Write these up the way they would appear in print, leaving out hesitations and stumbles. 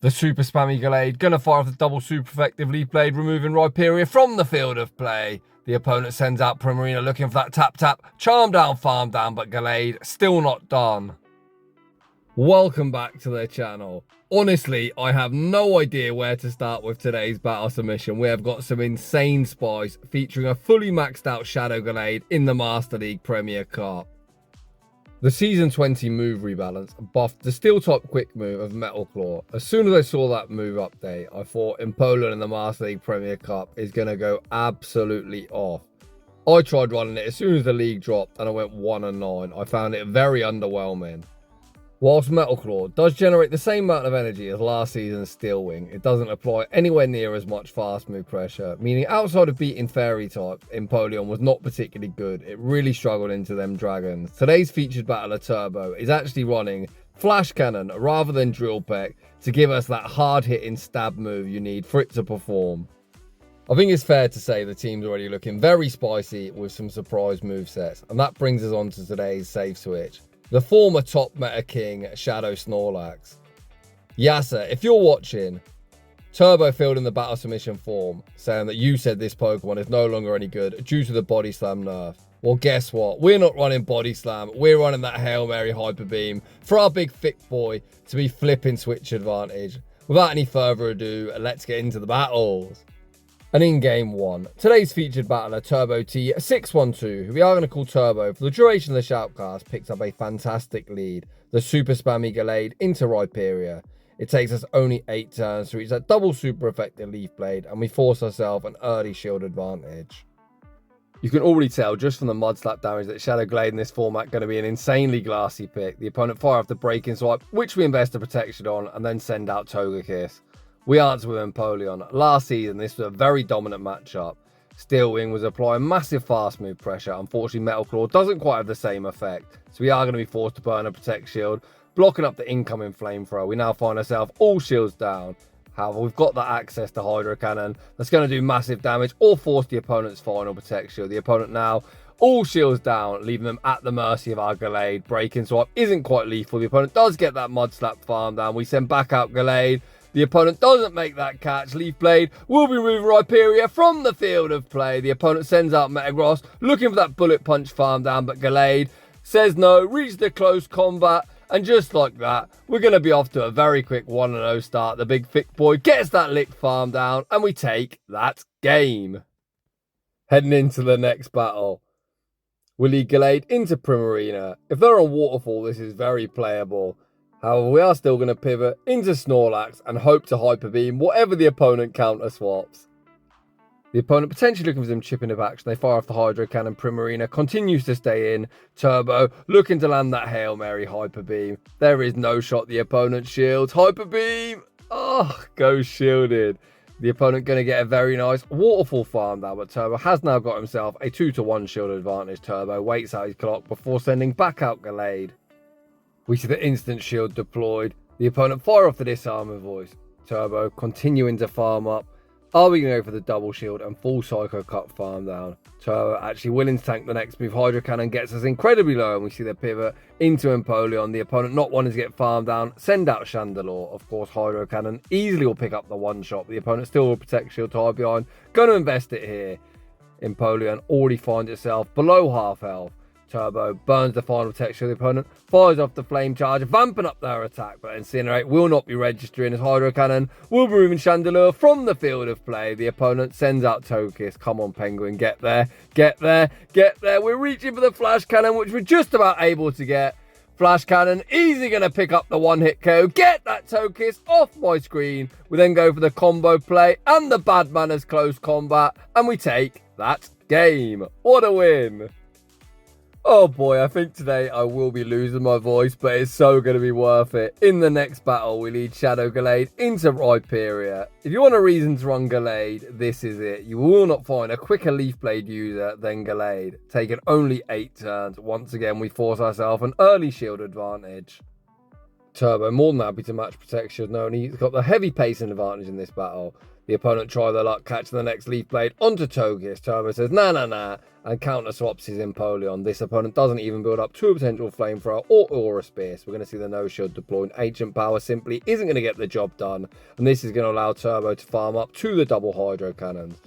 The super spammy Gallade gonna fire off the double super effective Leaf Blade, removing Rhyperior from the field of play. The opponent sends out Primarina looking for that tap, charm down, farm down, but Gallade still not done. Welcome back to the channel. Honestly, I have no idea where to start with today's battle submission. We have got some insane spice featuring a fully maxed out Shadow Gallade in the Master League Premier Cup. The Season 20 move rebalance buffed the Steel type quick move of Metal Claw. As soon as I saw that move update, I thought Empoleon in the Master League Premier Cup is going to go absolutely off. I tried running it as soon as the league dropped and I went 1-9. I found it very underwhelming. Whilst Metal Claw does generate the same amount of energy as last season's Steel Wing, it doesn't apply anywhere near as much fast move pressure, meaning outside of beating Fairy type, Empoleon was not particularly good. It really struggled into them dragons. Today's featured battler Turbo is actually running Flash Cannon rather than Drill Peck to give us that hard hitting stab move you need for it to perform. I think it's fair to say the team's already looking very spicy with some surprise movesets, and that brings us on to today's safe switch. The former top meta king, Shadow Snorlax. Yasser, if you're watching, Turbo filled in the battle submission form saying that you said this Pokemon is no longer any good due to the Body Slam nerf. Well, guess what? We're not running Body Slam. We're running that Hail Mary Hyper Beam for our big thick boy to be flipping switch advantage. Without any further ado, let's get into the battles. And in game 1, today's featured battler Turbo T612, who we are going to call Turbo for the duration of the shoutcast, picks up a fantastic lead. The super spammy Gallade into Rhyperior. It takes us only 8 turns to reach that double super effective Leaf Blade, and we force ourselves an early shield advantage. You can already tell just from the mud slap damage that Shadow Gallade in this format going to be an insanely glassy pick. The opponent fire off the breaking swipe, which we invest a protection on, and then send out Togekiss. We answer with Empoleon. Last season, this was a very dominant matchup. Steel Wing was applying massive fast move pressure. Unfortunately, Metal Claw doesn't quite have the same effect, so we are going to be forced to burn a Protect Shield, blocking up the incoming Flamethrower. We now find ourselves all shields down. However, we've got that access to Hydro Cannon that's going to do massive damage or force the opponent's final Protect Shield. The opponent now all shields down, leaving them at the mercy of our Gallade. Breaking Swipe isn't quite lethal. The opponent does get that Mud Slap farm down. We send back out Gallade. The opponent doesn't make that catch. Leaf Blade will be removing Rhyperior from the field of play. The opponent sends out Metagross, looking for that Bullet Punch farm down, but Gallade says no, reaches the close combat, and just like that, we're going to be off to a very quick 1-0 start. The big thick boy gets that lick farm down, and we take that game. Heading into the next battle, we lead Gallade into Primarina. If they're on Waterfall, this is very playable. However, we are still going to pivot into Snorlax and hope to Hyper Beam whatever the opponent counter swaps. The opponent potentially looking for some chip in of action. They fire off the Hydro Cannon. Primarina continues to stay in. Turbo looking to land that Hail Mary Hyper Beam. There is no shot. The opponent shields. Hyper Beam. Oh, goes shielded. The opponent going to get a very nice Waterfall farm down, but Turbo has now got himself a 2-1 shield advantage. Turbo waits out his clock before sending back out Gallade. We see the instant shield deployed. The opponent fire off the disarmor voice. Turbo continuing to farm up. Are we going to go for the double shield and full Psycho Cut farm down? Turbo actually willing to tank the next move. Hydro Cannon gets us incredibly low, and we see the pivot into Empoleon. The opponent not wanting to get farmed down. Send out Chandelure. Of course, Hydro Cannon easily will pick up the one shot. The opponent still will protect shield tied behind. Going to invest it here. Empoleon already finds itself below half health. Turbo burns the final protection of the opponent, fires off the flame charge, vamping up their attack, but Incinerate will not be registering as Hydro Cannon will be removing Chandelure from the field of play. The opponent sends out Togekiss. Come on, Penguin, get there, get there, get there. We're reaching for the Flash Cannon, which we're just about able to get. Flash Cannon, easily going to pick up the one-hit KO. Get that Togekiss off my screen. We then go for the combo play and the Bad Manners close combat, and we take that game. What a win. Oh boy, I think today I will be losing my voice, but it's so going to be worth it. In the next battle, we lead Shadow Gallade into Rhyperior. If you want a reason to run Gallade, this is it. You will not find a quicker Leaf Blade user than Gallade. Taking only 8 turns. Once again, we force ourselves an early shield advantage. Turbo more than happy to match Protect Shield, knowing he's got the heavy pacing advantage in this battle. The opponent try their luck, catching the next Leaf Blade onto Togekiss. Turbo says nah, and counter swaps his Empoleon. This opponent doesn't even build up to a potential Flamethrower or Aura Spear, so we're going to see the No Shield deployed. Ancient Power simply isn't going to get the job done, and this is going to allow Turbo to farm up to the double Hydro Cannons.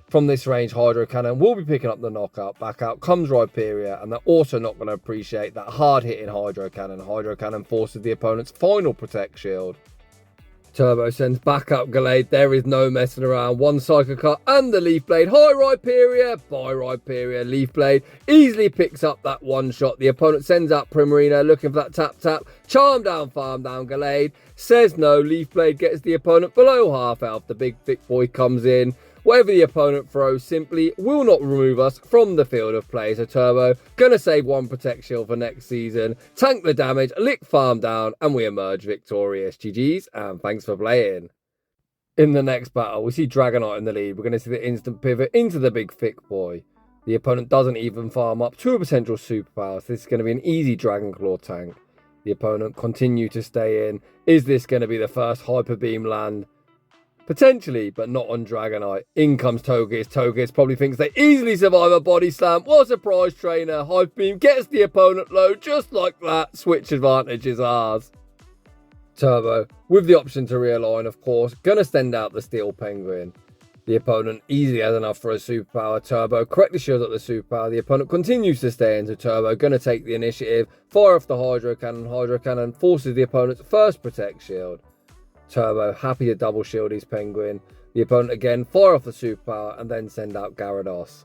From this range, Hydro Cannon will be picking up the knockout. Back out comes Rhyperior, and they're also not going to appreciate that hard-hitting Hydro Cannon. Hydro Cannon forces the opponent's final Protect Shield. Turbo sends back up Gallade. There is no messing around. One Psycho Cut and the Leaf Blade. Hi Rhyperior. Bye Rhyperior. Leaf Blade easily picks up that one shot. The opponent sends out Primarina looking for that tap. Charm down, farm down. Gallade says no. Leaf Blade gets the opponent below half health. The big thick boy comes in. Whatever the opponent throws simply will not remove us from the field of play. So Turbo gonna save one Protect Shield for next season, tank the damage, lick farm down, and we emerge victorious. GG's and thanks for playing. In the next battle, we see Dragonite in the lead. We're gonna see the instant pivot into the big thick boy. The opponent doesn't even farm up to a potential superpower, so this is gonna be an easy Dragon Claw tank. The opponent continue to stay in. Is this gonna be the first Hyper Beam land? Potentially, but not on Dragonite. In comes Togekiss. Togekiss probably thinks they easily survive a body slam. What a surprise trainer. Hyper Beam gets the opponent low just like that. Switch advantage is ours. Turbo, with the option to realign, of course, gonna send out the Steel Penguin. The opponent easily has enough for a superpower. Turbo correctly shields up the superpower. The opponent continues to stay into Turbo, gonna take the initiative. Fire off the Hydro Cannon. Hydro Cannon forces the opponent's first Protect Shield. Turbo happy to double shield his Penguin. The opponent again fire off the superpower and then send out Gyarados.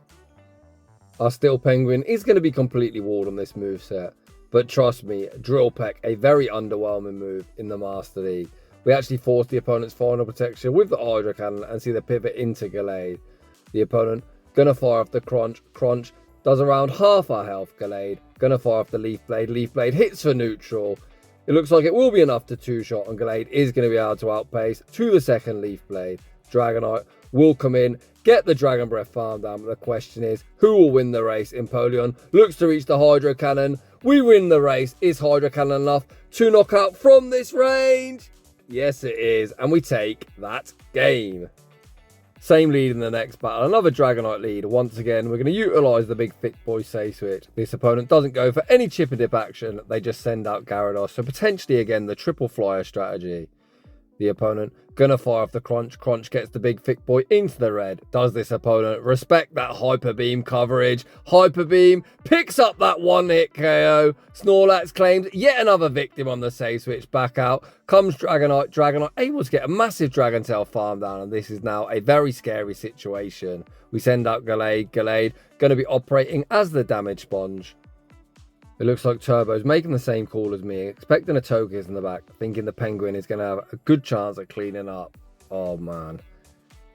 Our Steel Penguin is going to be completely walled on this moveset, but trust me, Drill Peck, a very underwhelming move in the Master League. We actually force the opponent's final protection with the Hydro Cannon and see the pivot into Gallade. The opponent gonna fire off the Crunch. Crunch does around half our health. Gallade gonna fire off the Leaf Blade. Leaf Blade hits for neutral. It looks like it will be enough to two-shot, and Gallade is going to be able to outpace to the second Leaf Blade. Dragonite will come in, get the Dragon Breath farm down, but the question is, who will win the race? Empoleon looks to reach the Hydro Cannon. We win the race. Is Hydro Cannon enough to knock out from this range? Yes, it is, and we take that game. Same lead in the next battle, another Dragonite lead. Once again, we're going to utilise the big thick boy Say Switch. This opponent doesn't go for any chip and dip action, they just send out Gyarados, so potentially again the triple flyer strategy. The opponent gonna fire off the Crunch. Crunch gets the big thick boy into the red. Does this opponent respect that Hyper Beam coverage? Hyper Beam picks up that one hit KO. Snorlax claims yet another victim on the save switch. Back out comes Dragonite. Dragonite able to get a massive Dragon Tail farm down, and this is now a very scary situation. We send out Gallade. Gallade gonna be operating as the damage sponge. It looks like Turbo's making the same call as me, expecting a Togekiss in the back, thinking the Penguin is going to have a good chance at cleaning up. Oh man,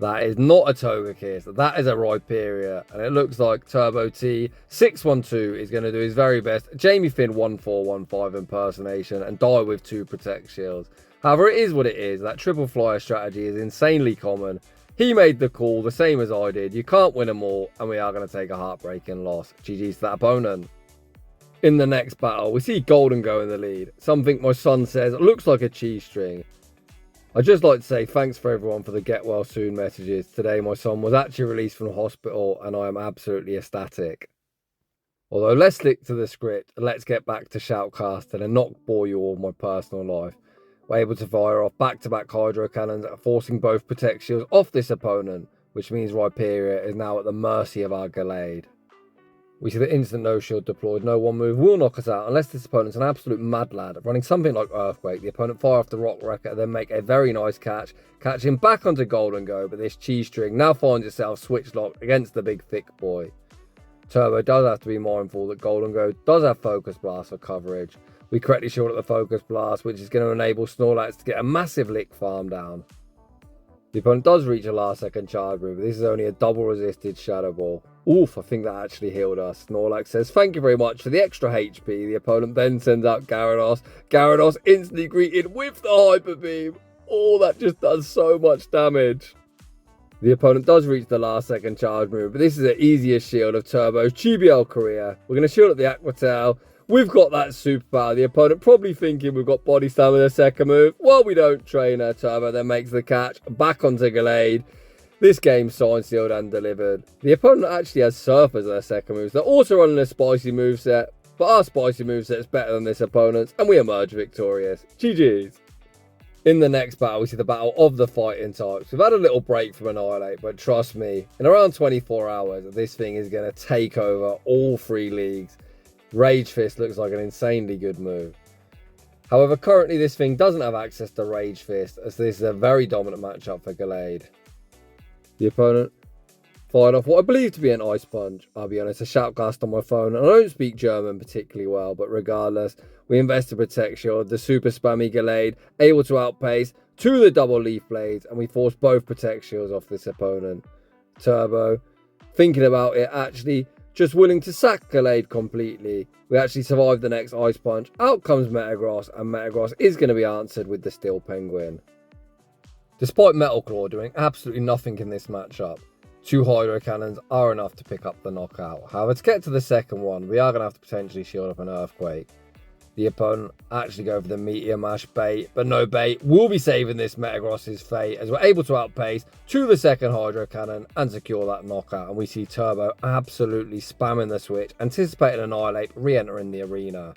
that is not a Togekiss, that is a Rhyperior, and it looks like Turbo T 612 is going to do his very best Jamie Finn 1415 impersonation and die with 2 Protect Shields. However, it is what it is. That triple flyer strategy is insanely common. He made the call the same as I did. You can't win them all, and we are going to take a heartbreaking loss. GG's to that opponent. In the next battle, we see Golden go in the lead. Something my son says looks like a cheese string. I'd just like to say thanks for everyone for the get well soon messages. Today my son was actually released from hospital and I am absolutely ecstatic. Although let's stick to the script and let's get back to shoutcasting and not bore you all with my personal life. We're able to fire off back-to-back Hydro Cannons, forcing both Protect Shields off this opponent, which means Rhyperior is now at the mercy of our Gallade. We see the instant no shield deployed. No one move will knock us out unless this opponent's an absolute mad lad, running something like Earthquake. The opponent fire off the Rock Wrecker, then make a very nice catch, catching back onto Golden Go, but this cheese string now finds itself switch locked against the big thick boy. Turbo does have to be mindful that Golden Go does have Focus Blast for coverage. We correctly shield at the Focus Blast, which is going to enable Snorlax to get a massive lick farm down. The opponent does reach a last second charge move, but this is only a double resisted Shadow Ball. Oof, I think that actually healed us. Snorlax says, thank you very much for the extra HP. The opponent then sends out Gyarados. Gyarados instantly greeted with the Hyper Beam. Oh, that just does so much damage. The opponent does reach the last second charge move, but this is the easiest shield of Turbo's GBL career. We're going to shield at the Aqua Tail. We've got that superpower. The opponent probably thinking we've got body slam in the second move. Well, we don't. Trainer Turbo then makes the catch. Back onto Gallade. This game's signed, sealed and delivered. The opponent actually has Surf as their second move. They're also running a spicy moveset, but our spicy moveset is better than this opponent's, and we emerge victorious. GG's. In the next battle, we see the battle of the fighting types. We've had a little break from Annihilate, but trust me, in around 24 hours, this thing is going to take over all 3 leagues. Rage Fist looks like an insanely good move. However, currently this thing doesn't have access to Rage Fist, as this is a very dominant matchup for Gallade. The opponent fired off what I believe to be an Ice Punch. I'll be honest, a shoutcast on my phone, and I don't speak German particularly well, but regardless, we invest to Protect Shield, the super spammy Gallade, able to outpace to the double Leaf Blades, and we force both Protect Shields off this opponent. Turbo, thinking about it, actually just willing to sack Gallade completely. We actually survive the next Ice Punch. Out comes Metagross, and Metagross is going to be answered with the Steel Penguin. Despite Metal Claw doing absolutely nothing in this matchup, 2 Hydro Cannons are enough to pick up the knockout. However, to get to the second one, we are going to have to potentially shield up an Earthquake. The opponent actually go for the Meteor Mash bait, but no bait. We'll be saving this Metagross's fate as we're able to outpace to the second Hydro Cannon and secure that knockout. And we see Turbo absolutely spamming the switch, anticipating Annihilate, re-entering the arena.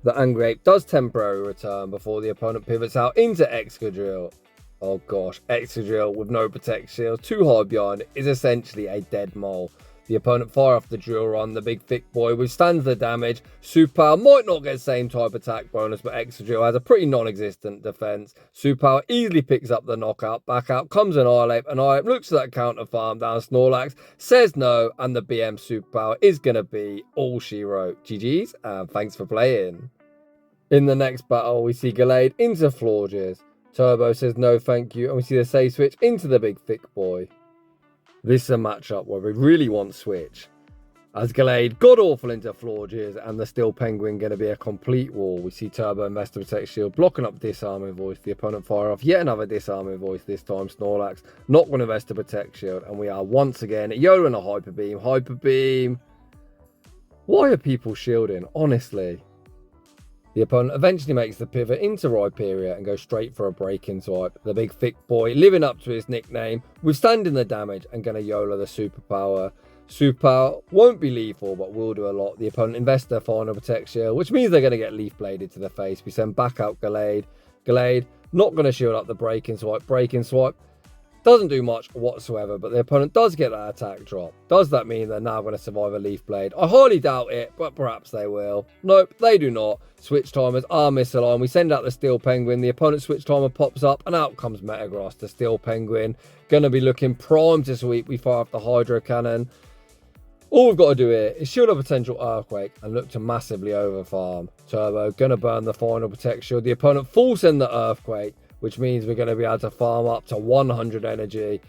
The Angry Ape does temporarily return before the opponent pivots out into Excadrill. Oh gosh, Excadrill with no Protect Shield, too high behind, is essentially a dead mole. The opponent fire off the drill run, the big thick boy withstands the damage. Superpower might not get the same type attack bonus, but Excadrill has a pretty non-existent defense. Superpower easily picks up the knockout. Back out comes Annihilate. Annihilate looks at that counter farm down. Snorlax says no, and the BM Superpower is going to be all she wrote. GG's, and thanks for playing. In the next battle, we see Gallade into Florges. Turbo says no thank you, and we see the save switch into the big thick boy. This is a matchup where we really want switch. As Gallade god awful into Florges, and the Steel Penguin going to be a complete wall. We see Turbo invest to Protect Shield, blocking up Disarming Voice. The opponent fire off yet another Disarming Voice, this time Snorlax. Not going to invest to Protect Shield, and we are once again YOLO and a Hyper Beam. Hyper Beam. Why are people shielding? Honestly. The opponent eventually makes the pivot into Rhyperior and goes straight for a break-in swipe. The big thick boy, living up to his nickname, withstanding the damage and going to YOLO the superpower. Superpower won't be lethal, but will do a lot. The opponent invests their final Protect Shield, which means they're going to get Leaf Bladed to the face. We send back out Gallade. Gallade not going to shield up the break-in swipe. Break-in swipe doesn't do much whatsoever, but the opponent does get that attack drop. Does that mean they're now going to survive a Leaf Blade? I highly doubt it, but perhaps they will. Nope, they do not. Switch timers are misaligned. We send out the Steel Penguin. The opponent's switch timer pops up, and out comes Metagross. The Steel Penguin going to be looking primed to sweep. We fire off the Hydro Cannon. All we've got to do here is shield a potential Earthquake and look to massively overfarm. Turbo going to burn the final Protect Shield. The opponent full send the Earthquake, which means we're going to be able to farm up to 100 energy.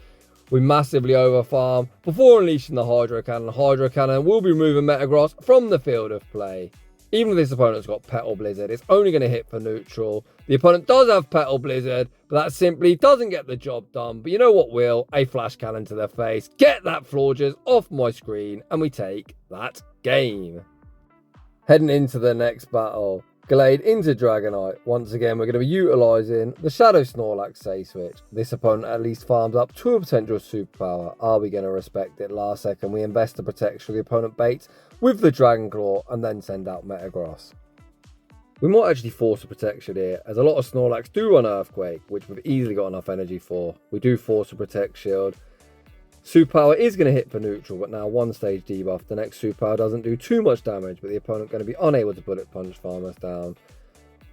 We massively overfarm before unleashing the Hydro Cannon. Hydro Cannon will be removing Metagross from the field of play. Even if this opponent's got Petal Blizzard, it's only going to hit for neutral. The opponent does have Petal Blizzard, but that simply doesn't get the job done. But you know what will? A Flash Cannon to their face. Get that Florges off my screen, and we take that game. Heading into the next battle. Gallade into Dragonite. Once again, we're going to be utilising the Shadow Snorlax save switch. This opponent at least farms up to a potential superpower. Are we going to respect it? Last second, we invest the protection. The opponent baits with the Dragon Claw and then send out Metagross. We might actually force a protection here, as a lot of Snorlax do run Earthquake, which we've easily got enough energy for. We do force a Protect Shield. Superpower is going to hit for neutral, but now one stage debuff. The next superpower doesn't do too much damage, but the opponent going to be unable to bullet punch farm us down.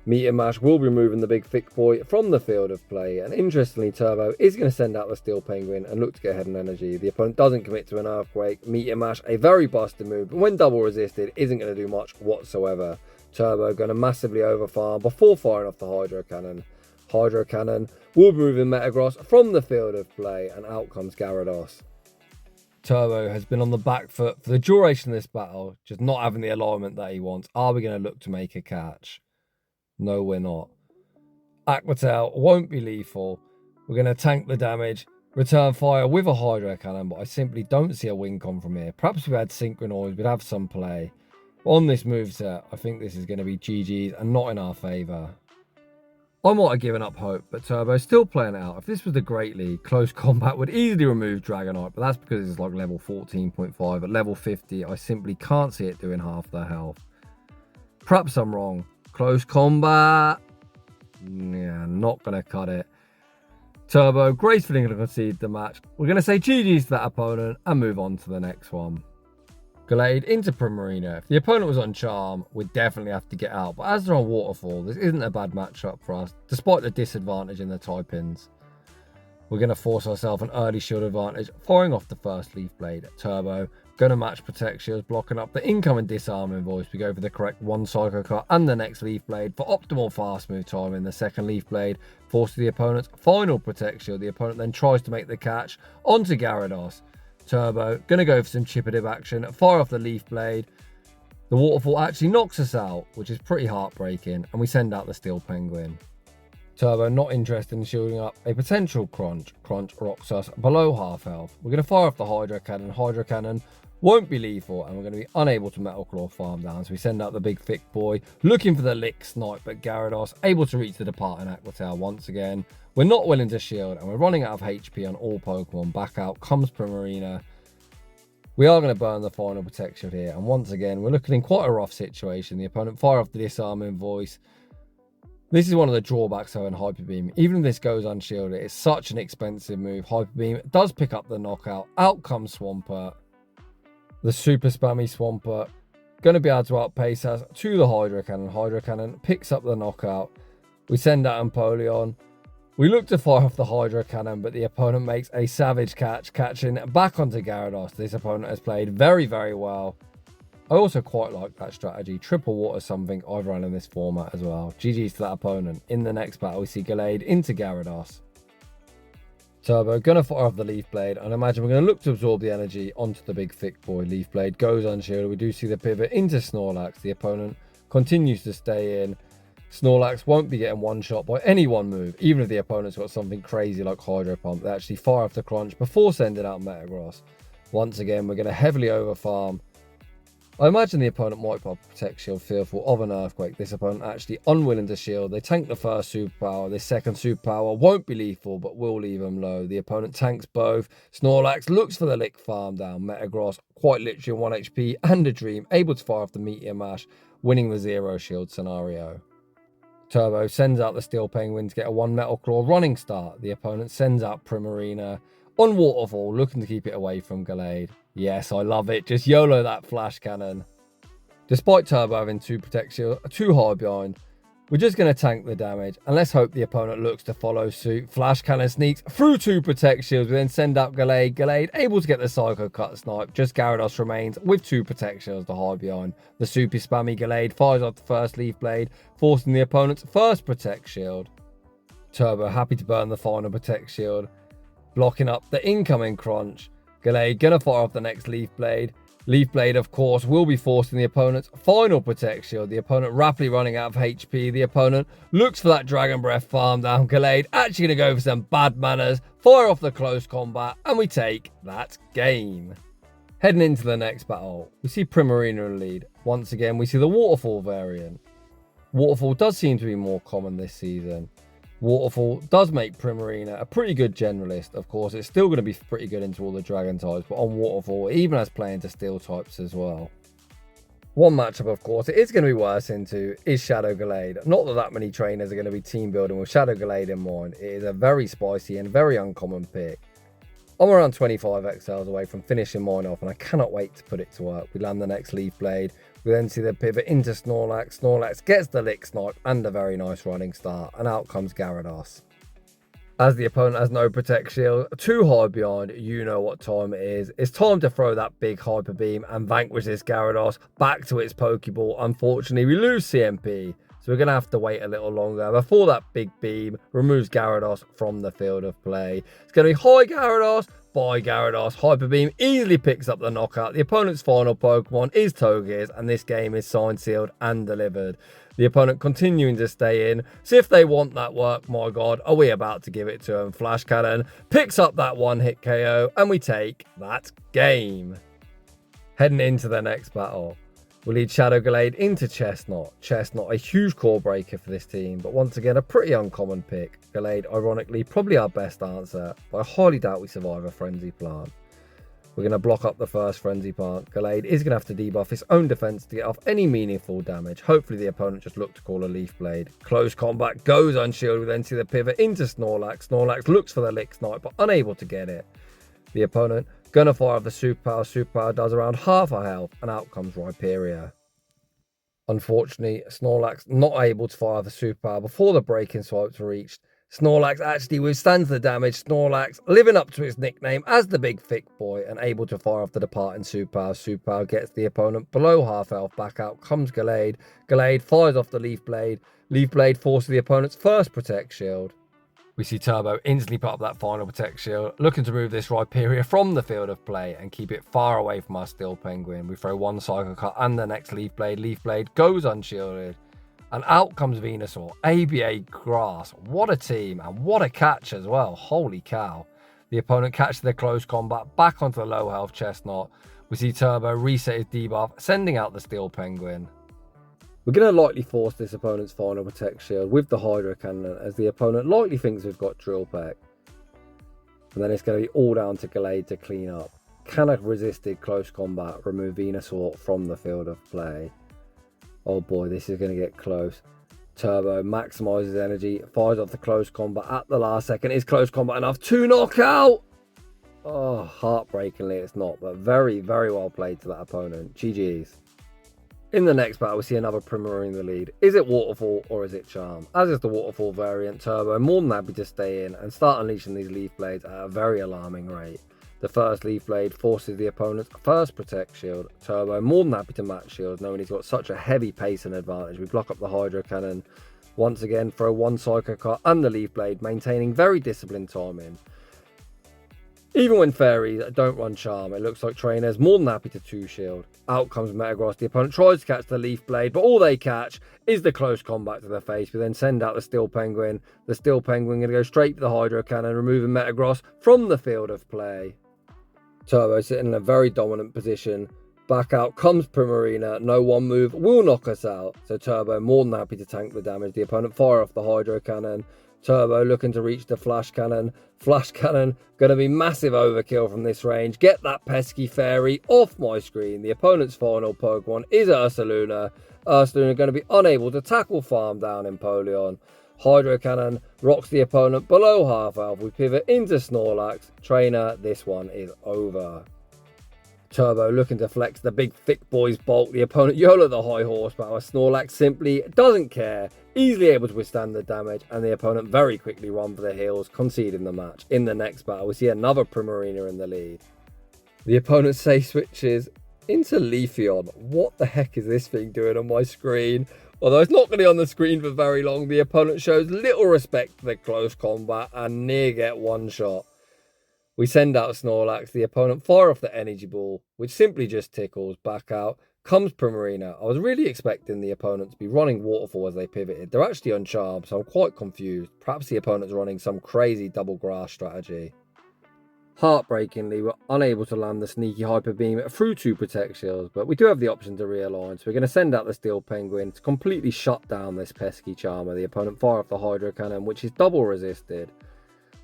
Meteor Mash will be removing the big thick boy from the field of play, and interestingly, Turbo is going to send out the Steel Penguin and look to get ahead in energy. The opponent doesn't commit to an Earthquake. Meteor Mash, a very busted move, but when double resisted, isn't going to do much whatsoever. Turbo going to massively overfarm before firing off the Hydro Cannon. Hydro Cannon will be moving Metagross from the field of play, and out comes Gyarados. Turbo has been on the back foot for the duration of this battle, just not having the alignment that he wants. Are we going to look to make a catch? No, we're not. Aqua Tail won't be lethal. We're going to tank the damage, return fire with a Hydro Cannon, but I simply don't see a win con from here. Perhaps if we had Synchronize, we'd have some play. On this moveset, I think this is going to be GG's and not in our favour. I might have given up hope, but Turbo's still playing it out. If this was the Great League, close combat would easily remove Dragonite, but that's because it's like level 14.5. At level 50, I simply can't see it doing half their health. Perhaps I'm wrong. Close combat. Yeah, not going to cut it. Turbo gracefully going to concede the match. We're going to say GG's to that opponent and move on to the next one. Gallade into Primarina. If the opponent was on Charm, we'd definitely have to get out. But as they're on Waterfall, this isn't a bad matchup for us, despite the disadvantage in the type-ins. We're going to force ourselves an early shield advantage, firing off the first Leaf Blade. Turbo, going to match Protect Shields, blocking up the incoming Disarming Voice. We go for the correct one Psycho Cut and the next Leaf Blade for optimal fast move time in the second Leaf Blade. Forces the opponent's final Protect Shield. The opponent then tries to make the catch onto Gyarados. Turbo, going to go for some Chip-a-Dip action, fire off the Leaf Blade. The Waterfall actually knocks us out, which is pretty heartbreaking, and we send out the Steel Penguin. Turbo not interested in shielding up a potential Crunch. Crunch rocks us below half health. We're going to fire off the Hydro Cannon. Hydro Cannon won't be lethal, and we're going to be unable to Metal Claw farm down. So we send out the big thick boy, looking for the Lick Snipe, but Gyarados able to reach the departing Aqua Tail once again. We're not willing to shield, and we're running out of HP on all Pokemon. Back out comes Primarina. We are going to burn the final Protect Shield here, and once again, we're looking in quite a rough situation. The opponent fire off the Disarming Voice. This is one of the drawbacks of an Hyper Beam. Even if this goes unshielded, it's such an expensive move. Hyper Beam does pick up the knockout. Out comes Swampert. The super spammy Swampert. Going to be able to outpace us to the Hydro Cannon. Hydro Cannon picks up the knockout. We send out Empoleon. We look to fire off the Hydro Cannon, but the opponent makes a savage catch, catching back onto Gyarados. This opponent has played very, very well. I also quite like that strategy. Triple Water something I've run in this format as well. GG's to that opponent. In the next battle, we see Gallade into Gyarados. Turbo, going to fire off the Leaf Blade, and imagine we're going to look to absorb the energy onto the big thick boy. Leaf Blade goes unshielded. We do see the pivot into Snorlax. The opponent continues to stay in. Snorlax won't be getting one shot by any one move, even if the opponent's got something crazy like Hydro Pump. They actually fire off the Crunch before sending out Metagross. Once again, we're going to heavily overfarm. I imagine the opponent might pop a Protect Shield fearful of an Earthquake. This opponent actually unwilling to shield. They tank the first superpower. This second superpower won't be lethal, but will leave them low. The opponent tanks both. Snorlax looks for the Lick farm down. Metagross, quite literally 1 HP and a Dream, able to fire off the Meteor Mash, winning the zero shield scenario. Turbo sends out the Steel Penguin to get a 1 Metal Claw running start. The opponent sends out Primarina on Waterfall, looking to keep it away from Gallade. Yes, I love it. Just YOLO that Flash Cannon. Despite Turbo having 2 Protect Shield, 2 high behind, we're just going to tank the damage, and let's hope the opponent looks to follow suit. Flash Cannon sneaks through 2 Protect Shields. We then send out Gallade. Gallade able to get the Psycho Cut snipe. Just Gyarados remains with 2 Protect Shields to hide behind. The super spammy Gallade fires off the first Leaf Blade, forcing the opponent's first Protect Shield. Turbo happy to burn the final Protect Shield, blocking up the incoming Crunch. Gallade gonna fire off the next Leaf Blade. Leaf Blade, of course, will be forcing the opponent's final Protect Shield. The opponent rapidly running out of HP. The opponent looks for that Dragon Breath farm down. Gallade actually going to go for some bad manners, fire off the close combat, and we take that game. Heading into the next battle, we see Primarina in the lead. Once again, we see the Waterfall variant. Waterfall does seem to be more common this season. Waterfall does make Primarina a pretty good generalist. Of course, it's still going to be pretty good into all the Dragon types, but on Waterfall, it even has play into Steel types as well. One matchup, of course, it is going to be worse into is Shadow Gallade. Not that many trainers are going to be team building with Shadow Gallade in mind. It is a very spicy and very uncommon pick. I'm around 25 XLs away from finishing mine off, and I cannot wait to put it to work. We land the next Leaf Blade. We then see the pivot into Snorlax. Snorlax gets the Lick Snipe and a very nice running start, and out comes Gyarados. As the opponent has no Protect Shield, 2 high behind, you know what time it is. It's time to throw that big Hyper Beam and vanquish this Gyarados back to its Pokeball. Unfortunately, we lose CMP, so we're going to have to wait a little longer before that big beam removes Gyarados from the field of play. It's going to be high Gyarados, by Gyarados. Hyper Beam easily picks up the knockout. The opponent's final Pokemon is Togears, and this game is signed, sealed, and delivered. The opponent continuing to stay in. So if they want that work, my God, are we about to give it to them? Flash Cannon picks up that 1-hit KO, and we take that game. Heading into the next battle. We lead Shadow Gallade into Chestnut. Chestnut, a huge core breaker for this team, but once again, a pretty uncommon pick. Gallade, ironically, probably our best answer, but I highly doubt we survive a Frenzy Plant. We're going to block up the first Frenzy Plant. Gallade is going to have to debuff its own defense to get off any meaningful damage. Hopefully the opponent just looked to call a Leaf Blade. Close combat goes unshielded. We then see the pivot into Snorlax. Snorlax looks for the Lick Snipe, but unable to get it. The opponent going to fire the Superpower. Superpower does around half her health, and out comes Rhyperior. Unfortunately, Snorlax not able to fire the Superpower before the breaking swipes were reached. Snorlax actually withstands the damage. Snorlax living up to its nickname as the big thick boy and able to fire off the departing Superpower. Superpower gets the opponent below half health. Back out comes Gallade. Gallade fires off the Leaf Blade. Leaf Blade forces the opponent's first Protect Shield. We see Turbo instantly put up that final Protect Shield, looking to move this Rhyperior from the field of play and keep it far away from our Steel Penguin. We throw one Psycho Cut and the next Leaf Blade. Leaf Blade goes unshielded. And out comes Venusaur. ABA Grass. What a team. And what a catch as well. Holy cow. The opponent catches the close combat back onto the low health Chestnut. We see Turbo reset his debuff, sending out the Steel Penguin. We're going to likely force this opponent's final Protect Shield with the Hydro Cannon, as the opponent likely thinks we've got Drill Peck. And then it's going to be all down to Gallade to clean up. Can a resisted close combat remove Venusaur from the field of play? Oh boy, this is going to get close. Turbo maximizes energy, fires off the close combat at the last second. Is close combat enough to knock out? Oh, heartbreakingly it's not, but very, very well played to that opponent. GG's. In the next battle, we see another Primarina in the lead. Is it Waterfall or is it Charm? As is the Waterfall variant, Turbo more than happy to stay in and start unleashing these Leaf Blades at a very alarming rate. The first Leaf Blade forces the opponent's first Protect Shield. Turbo more than happy to match shields, knowing he's got such a heavy pace and advantage. We block up the Hydro Cannon. Once again, throw one Psycho Cut and the Leaf Blade, maintaining very disciplined timing. Even when fairies don't run Charm, it looks like trainers more than happy to 2-shield. Out comes Metagross. The opponent tries to catch the Leaf Blade, but all they catch is the close combat to the face. We then send out the Steel Penguin. The Steel Penguin going to go straight to the Hydro Cannon, removing Metagross from the field of play. Turbo sitting in a very dominant position. Back out comes Primarina. No one move will knock us out. So Turbo more than happy to tank the damage. The opponent fire off the Hydro Cannon. Turbo looking to reach the Flash Cannon. Flash Cannon going to be massive overkill from this range. Get that pesky fairy off my screen. The opponent's final Pokemon is Ursaluna. Ursaluna going to be unable to tackle Farm Down Empoleon. Hydro Cannon rocks the opponent below half health. We pivot into Snorlax. Trainer, this one is over. Turbo looking to flex the big thick boy's bulk. The opponent YOLO the high horsepower. Snorlax simply doesn't care. Easily able to withstand the damage. And the opponent very quickly run for the hills, conceding the match. In the next battle, we see another Primarina in the lead. The opponent safe switches into Leafeon. What the heck is this thing doing on my screen? Although it's not going to be on the screen for very long, the opponent shows little respect for the close combat and near get one shot. We send out Snorlax. The opponent fire off the Energy Ball, which simply just tickles. Back out comes Primarina. I was really expecting the opponent to be running Waterfall as they pivoted. They're actually on Charm, so I'm quite confused. Perhaps the opponent's running some crazy double grass strategy. Heartbreakingly, we're unable to land the sneaky Hyper Beam through 2 Protect Shields, but we do have the option to realign, so we're going to send out the Steel Penguin to completely shut down this pesky Charmer. The opponent fire off the Hydro Cannon, which is double resisted.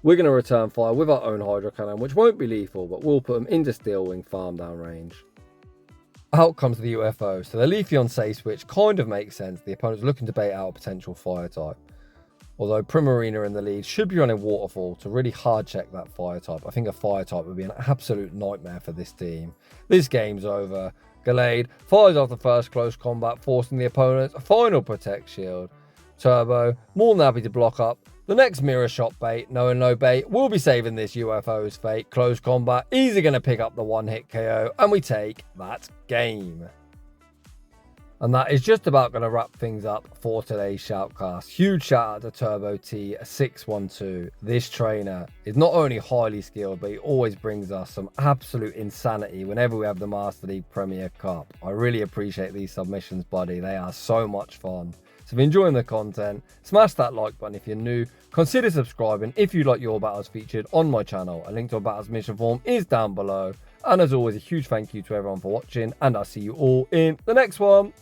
We're going to return fire with our own Hydro Cannon, which won't be lethal, but we'll put them into Steel Wing farm down range. Out comes the UFO, so the Leafeon safe switch kind of makes sense. The opponent's looking to bait out a potential fire type. Although Primarina in the lead should be running Waterfall to really hard check that fire type. I think a fire type would be an absolute nightmare for this team. This game's over. Gallade fires off the first close combat, forcing the opponent's final Protect Shield. Turbo more than happy to block up the next mirror shot bait. Knowing no bait, we'll be saving this UFO's fate. Close combat, easy going to pick up the one-hit KO, and we take that game. And that is just about going to wrap things up for today's shoutcast. Huge shout out to Turbo T612. This trainer is not only highly skilled, but he always brings us some absolute insanity whenever we have the Master League Premier Cup. I really appreciate these submissions, buddy. They are so much fun. So if you're enjoying the content, smash that like button if you're new. Consider subscribing if you'd like your battles featured on my channel. A link to a battle submission form is down below. And as always, a huge thank you to everyone for watching, and I'll see you all in the next one.